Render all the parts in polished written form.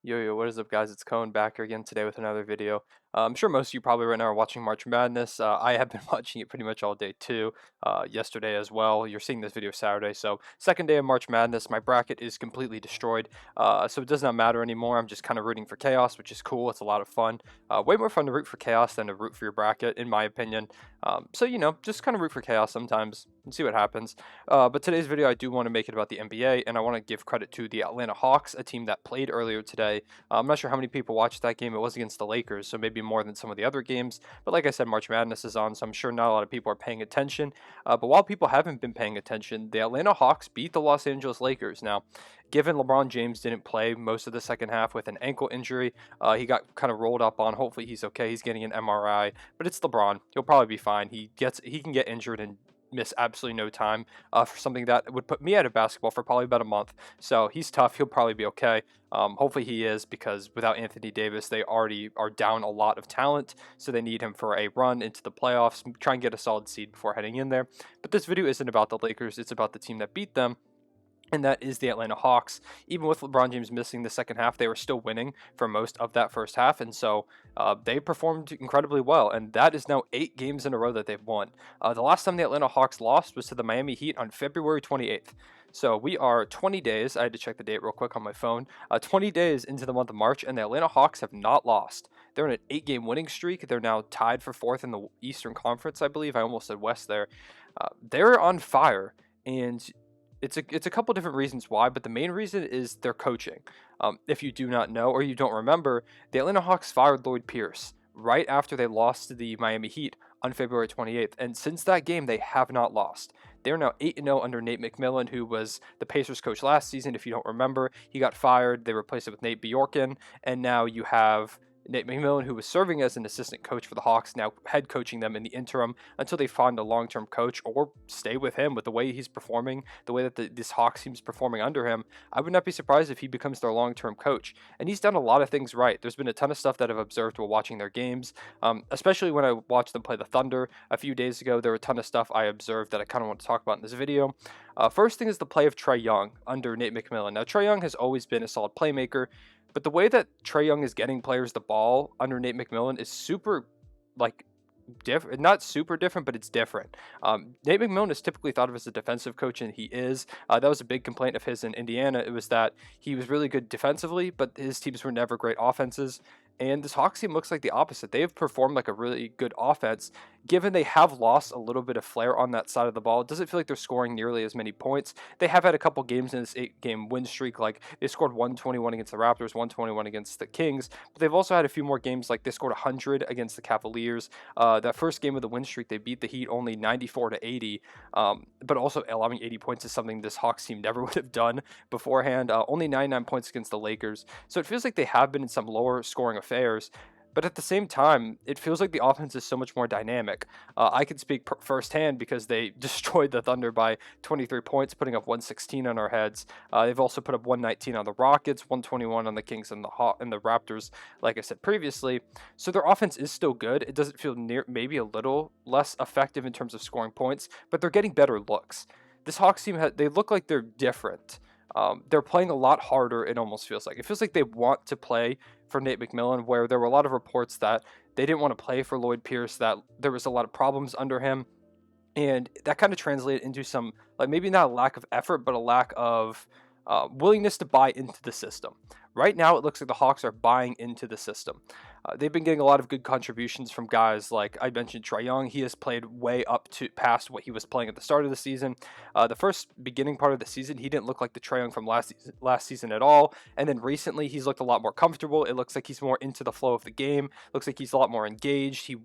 Yo, what is up, guys? It's Cohen back here again today with another video. I'm sure most of you probably right now are watching March Madness. I have been watching it pretty much all day too, yesterday as well. You're seeing this video Saturday, so second day of March Madness. My bracket is completely destroyed, so it does not matter anymore. I'm just kind of rooting for chaos, which is cool. It's a lot of fun. Way more fun to root for chaos than to root for your bracket, in my opinion. So, just kind of root for chaos sometimes and see what happens. But today's video, I do want to make it about the NBA, and I want to give credit to the Atlanta Hawks, a team that played earlier today. I'm not sure how many people watched that game. It was against the Lakers, so maybe more than some of the other games. But like I said, March Madness is on, so I'm sure not a lot of people are paying attention. But while people haven't been paying attention, the Atlanta Hawks beat the Los Angeles Lakers. Now, given LeBron James didn't play most of the second half with an ankle injury, he got kind of rolled up on. Hopefully he's okay. He's getting an MRI, but it's LeBron. He'll probably be fine. He can get injured and miss absolutely no time for something that would put me out of basketball for probably about a month. So he's tough. He'll probably be okay. Hopefully he is, because without Anthony Davis, they already are down a lot of talent. So they need him for a run into the playoffs, try and get a solid seed before heading in there. But this video isn't about the Lakers. It's about the team that beat them, and that is the Atlanta Hawks. Even with LeBron James missing the second half, they were still winning for most of that first half, and so they performed incredibly well, and that is now 8 games in a row that they've won. The last time the Atlanta Hawks lost was to the Miami Heat on February 28th. So we are 20 days, I had to check the date real quick on my phone, 20 days into the month of March, and the Atlanta Hawks have not lost. They're in an 8-game winning streak. They're now tied for 4th in the Eastern Conference, I believe. I almost said West there. They're on fire, and it's a couple different reasons why, but the main reason is their coaching. If you do not know or you don't remember, the Atlanta Hawks fired Lloyd Pierce right after they lost to the Miami Heat on February 28th, and since that game, they have not lost. They're now 8-0 under Nate McMillan, who was the Pacers coach last season. If you don't remember, he got fired. They replaced it with Nate Bjorken, and now you have Nate McMillan, who was serving as an assistant coach for the Hawks, now head coaching them in the interim until they find a long-term coach or stay with him. With the way he's performing, the way that this Hawks team's performing under him, I would not be surprised if he becomes their long-term coach. And he's done a lot of things right. There's been a ton of stuff that I've observed while watching their games, especially when I watched them play the Thunder a few days ago. There were a ton of stuff I observed that I kind of want to talk about in this video. First thing is the play of Trae Young under Nate McMillan. Now, Trae Young has always been a solid playmaker, but the way that Trae Young is getting players the ball under Nate McMillan is super, like, different. Not super different, but it's different. Nate McMillan is typically thought of as a defensive coach, and he is. That was a big complaint of his in Indiana. It was that he was really good defensively, but his teams were never great offenses. And this Hawks team looks like the opposite. They have performed like a really good offense. Given they have lost a little bit of flair on that side of the ball, it doesn't feel like they're scoring nearly as many points. They have had a couple games in this 8-game win streak, like they scored 121 against the Raptors, 121 against the Kings, but they've also had a few more games, like they scored 100 against the Cavaliers. That first game of the win streak, they beat the Heat only 94-80, but also allowing 80 points is something this Hawks team never would have done beforehand. Only 99 points against the Lakers, so it feels like they have been in some lower scoring affairs. But at the same time, it feels like the offense is so much more dynamic. I can speak firsthand because they destroyed the Thunder by 23 points, putting up 116 on our heads. They've also put up 119 on the Rockets, 121 on the Kings and the Raptors, like I said previously. So their offense is still good. It doesn't feel maybe a little less effective in terms of scoring points, but they're getting better looks. This Hawks team, they look like they're different. They're playing a lot harder, it almost feels like. It feels like they want to play for Nate McMillan, where there were a lot of reports that they didn't want to play for Lloyd Pierce, that there was a lot of problems under him. And that kind of translated into some, like, maybe not a lack of effort, but a lack of willingness to buy into the system. Right now, it looks like the Hawks are buying into the system. They've been getting a lot of good contributions from guys like I mentioned Trae Young. He has played way up to past what he was playing at the start of the season. The first beginning part of the season, he didn't look like the Trae Young from last season at all. And then recently, he's looked a lot more comfortable. It looks like he's more into the flow of the game. Looks like he's a lot more engaged. He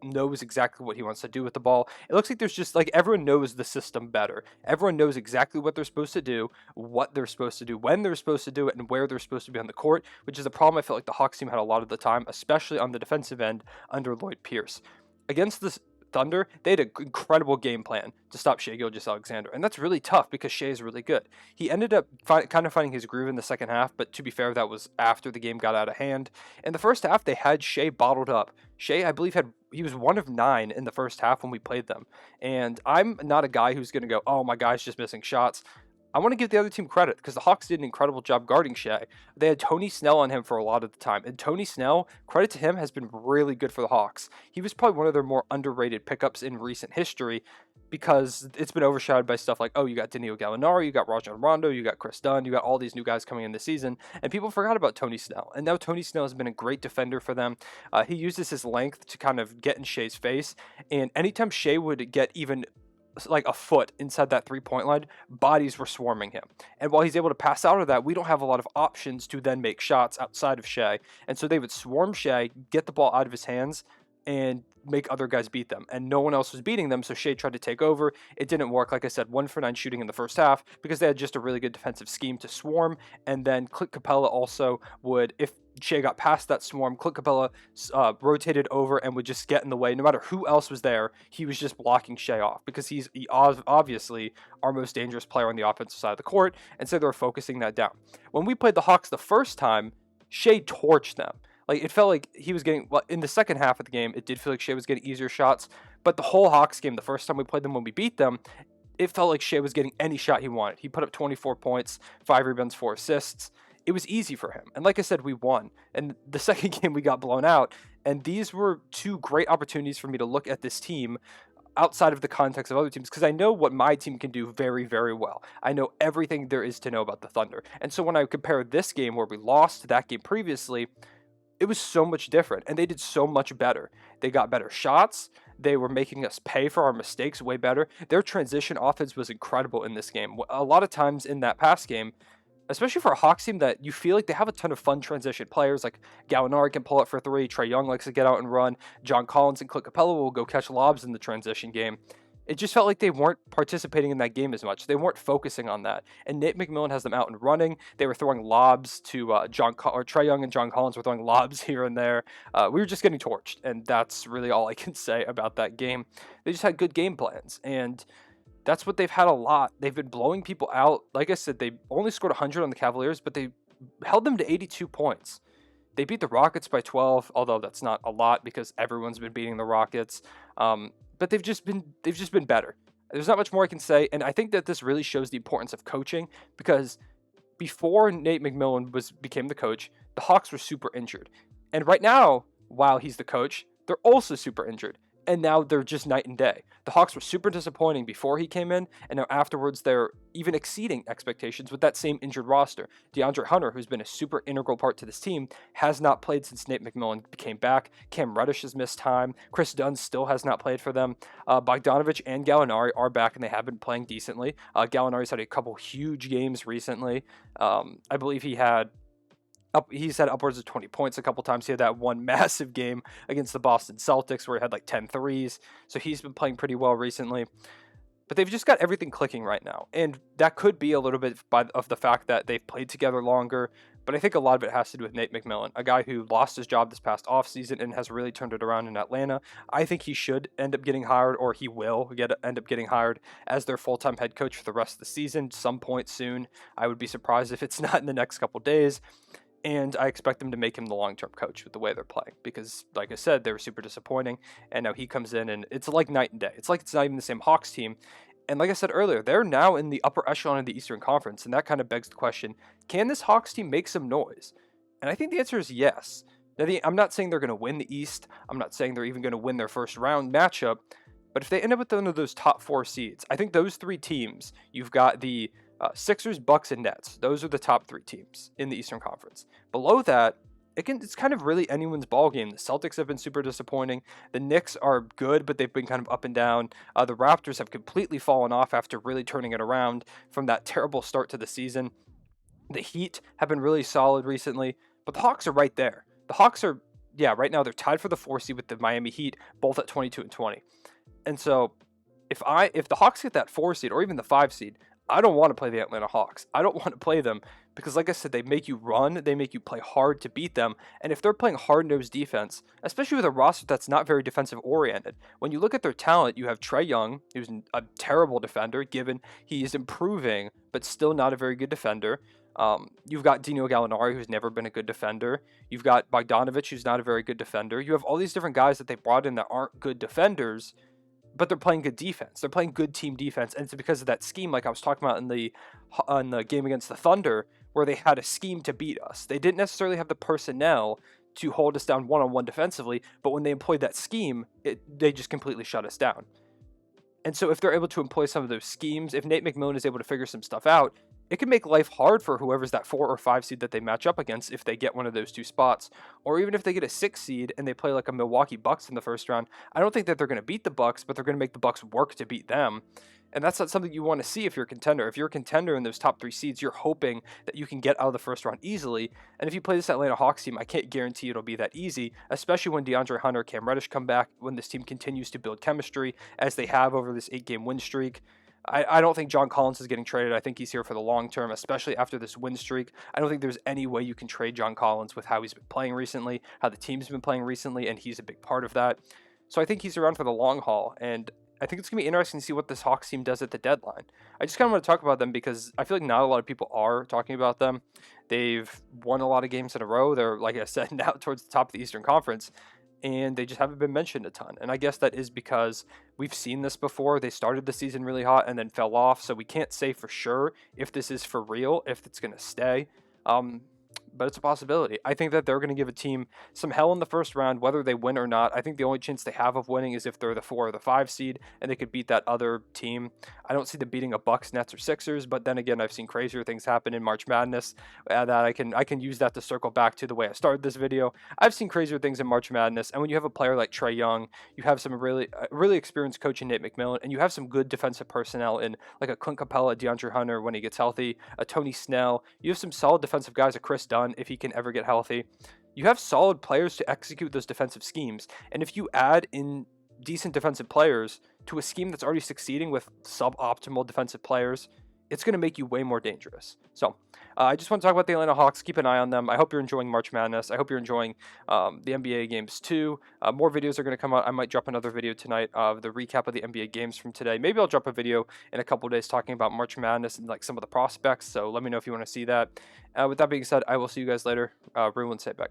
knows exactly what he wants to do with the ball. It looks like there's just like everyone knows the system better. Everyone knows exactly what they're supposed to do, what they're supposed to do, when they're supposed to do it, and where they're supposed to be on the court, which is a problem I felt like the Hawks team had a lot of the time, especially on the defensive end under Lloyd Pierce. Against this Thunder, they had an incredible game plan to stop Shai Gilgeous-Alexander, and that's really tough because Shai is really good. He ended up kind of finding his groove in the second half, but to be fair, that was after the game got out of hand. In the first half, they had Shai bottled up. Shai, I believe, he was 1 of 9 in the first half when we played them, and I'm not a guy who's going to go, oh, my guy's just missing shots. I want to give the other team credit because the Hawks did an incredible job guarding Shea. They had Tony Snell on him for a lot of the time, and Tony Snell, credit to him, has been really good for the Hawks. He was probably one of their more underrated pickups in recent history because it's been overshadowed by stuff like, oh, you got Danilo Gallinari, you got Rajon Rondo, you got Chris Dunn, you got all these new guys coming in this season, and people forgot about Tony Snell. And now Tony Snell has been a great defender for them. He uses his length to kind of get in Shea's face, and anytime Shea would get even like a foot inside that 3-point line, bodies were swarming him. And while he's able to pass out of that, we don't have a lot of options to then make shots outside of Shea. And so they would swarm Shea, get the ball out of his hands, and make other guys beat them. And no one else was beating them, so Shea tried to take over. It didn't work. Like I said, 1 for 9 shooting in the first half because they had just a really good defensive scheme to swarm. And then Clint Capella also would, if Shea got past that swarm, Clint Capella rotated over and would just get in the way. No matter who else was there, he was just blocking Shea off because he's obviously our most dangerous player on the offensive side of the court, and so they were focusing that down. When we played the Hawks the first time, Shea torched them. Like, it felt like he was getting, well, in the second half of the game, it did feel like Shea was getting easier shots, but the whole Hawks game, the first time we played them when we beat them, it felt like Shea was getting any shot he wanted. He put up 24 points, 5 rebounds, 4 assists. It was easy for him. And like I said, we won. And the second game, we got blown out. And these were 2 great opportunities for me to look at this team outside of the context of other teams, because I know what my team can do very, very well. I know everything there is to know about the Thunder. And so when I compare this game where we lost to that game previously, it was so much different, and they did so much better. They got better shots. They were making us pay for our mistakes way better. Their transition offense was incredible in this game. A lot of times in that past game, especially for a Hawks team that you feel like they have a ton of fun transition players, like Gallinari can pull it for 3, Trae Young likes to get out and run, John Collins and Clint Capella will go catch lobs in the transition game. It just felt like they weren't participating in that game as much. They weren't focusing on that. And Nate McMillan has them out and running. They were throwing lobs to Trae Young and John Collins were throwing lobs here and there. We were just getting torched, and that's really all I can say about that game. They just had good game plans, and that's what they've had a lot. They've been blowing people out. Like I said, they only scored 100 on the Cavaliers, but they held them to 82 points. They beat the Rockets by 12, although that's not a lot because everyone's been beating the Rockets. But they've just been better. There's not much more I can say, and I think that this really shows the importance of coaching because before Nate McMillan became the coach, the Hawks were super injured. And right now, while he's the coach, they're also super injured. And now they're just night and day. The Hawks were super disappointing before he came in, and now afterwards they're even exceeding expectations with that same injured roster. DeAndre Hunter, who's been a super integral part to this team, has not played since Nate McMillan came back. Cam Reddish has missed time. Chris Dunn still has not played for them. Bogdanovich and Gallinari are back, and they have been playing decently. Gallinari's had a couple huge games recently. I believe he's had upwards of 20 points a couple times. He had that one massive game against the Boston Celtics where he had like 10 threes. So he's been playing pretty well recently. But they've just got everything clicking right now. And that could be a little bit of the fact that they've played together longer. But I think a lot of it has to do with Nate McMillan, a guy who lost his job this past offseason and has really turned it around in Atlanta. I think he should end up getting hired, or he will end up getting hired as their full-time head coach for the rest of the season some point soon. I would be surprised if it's not in the next couple days. And I expect them to make him the long-term coach with the way they're playing because, like I said, they were super disappointing. And now he comes in, and it's like night and day. It's like it's not even the same Hawks team. And like I said earlier, they're now in the upper echelon of the Eastern Conference, and that kind of begs the question, can this Hawks team make some noise? And I think the answer is yes. Now, I'm not saying they're going to win the East. I'm not saying they're even going to win their first-round matchup. But if they end up with one of those top 4 seeds, I think those 3 teams, you've got the Sixers, Bucks, and Nets. Those are the top 3 teams in the Eastern Conference. Below that, it's kind of really anyone's ball game. The Celtics have been super disappointing. The Knicks are good, but they've been kind of up and down. The Raptors have completely fallen off after really turning it around from that terrible start to the season. The Heat have been really solid recently, but the Hawks are right there. The Hawks are, right now they're tied for the 4 seed with the Miami Heat, both at 22 and 20. And so if the Hawks get that 4 seed or even the 5 seed, I don't want to play the Atlanta Hawks. I don't want to play them because, like I said, they make you run. They make you play hard to beat them. And if they're playing hard-nosed defense, especially with a roster that's not very defensive-oriented, when you look at their talent, you have Trae Young, who's a terrible defender, given he is improving, but still not a very good defender. You've got Danilo Gallinari, who's never been a good defender. You've got Bogdanovich, who's not a very good defender. You have all these different guys that they brought in that aren't good defenders. but they're playing good defense. They're playing good team defense, and it's because of that scheme, like I was talking about in the game against the Thunder, where they had a scheme to beat us. They didn't necessarily have the personnel to hold us down one-on-one defensively, but when they employed that scheme, they just completely shut us down. And so if they're able to employ some of those schemes, if Nate McMillan is able to figure some stuff out, it can make life hard for whoever's that 4 or 5 seed that they match up against if they get one of those two spots. Or even if they get a 6 seed and they play like a Milwaukee Bucks in the first round, I don't think that they're going to beat the Bucks, but they're going to make the Bucks work to beat them. And that's not something you want to see if you're a contender. If you're a contender in those top 3 seeds, you're hoping that you can get out of the first round easily. And if you play this Atlanta Hawks team, I can't guarantee it'll be that easy, especially when DeAndre Hunter, Cam Reddish come back, when this team continues to build chemistry as they have over this 8-game win streak. I don't think John Collins is getting traded. I think he's here for the long term, especially after this win streak. I don't think there's any way you can trade John Collins with how he's been playing recently, how the team's been playing recently, and he's a big part of that. So I think he's around for the long haul, and I think it's going to be interesting to see what this Hawks team does at the deadline. I just kind of want to talk about them because I feel like not a lot of people are talking about them. They've won a lot of games in a row. They're, like I said, now towards the top of the Eastern Conference, and they just haven't been mentioned a ton. And I guess that is because we've seen this before. They started the season really hot and then fell off, so we can't say for sure if this is for real, if it's going to stay. But it's a possibility. I think that they're going to give a team some hell in the first round, whether they win or not. I think the only chance they have of winning is if they're the 4 or the 5 seed, and they could beat that other team. I don't see them beating a Bucks, Nets, or Sixers, but then again, I've seen crazier things happen in March Madness that I can use that to circle back to the way I started this video. I've seen crazier things in March Madness, and when you have a player like Trae Young, you have some really experienced coach in Nate McMillan, and you have some good defensive personnel in like a Clint Capella, DeAndre Hunter when he gets healthy, a Tony Snell. You have some solid defensive guys, a Chris Dunn if he can ever get healthy. You have solid players to execute those defensive schemes. And if you add in decent defensive players to a scheme that's already succeeding with suboptimal defensive players, it's going to make you way more dangerous. So I just want to talk about the Atlanta Hawks. Keep an eye on them. I hope you're enjoying March Madness. I hope you're enjoying the NBA games too. More videos are going to come out. I might drop another video tonight of the recap of the NBA games from today. Maybe I'll drop a video in a couple of days talking about March Madness and like some of the prospects. So let me know if you want to see that. With that being said, I will see you guys later. Everyone, say back.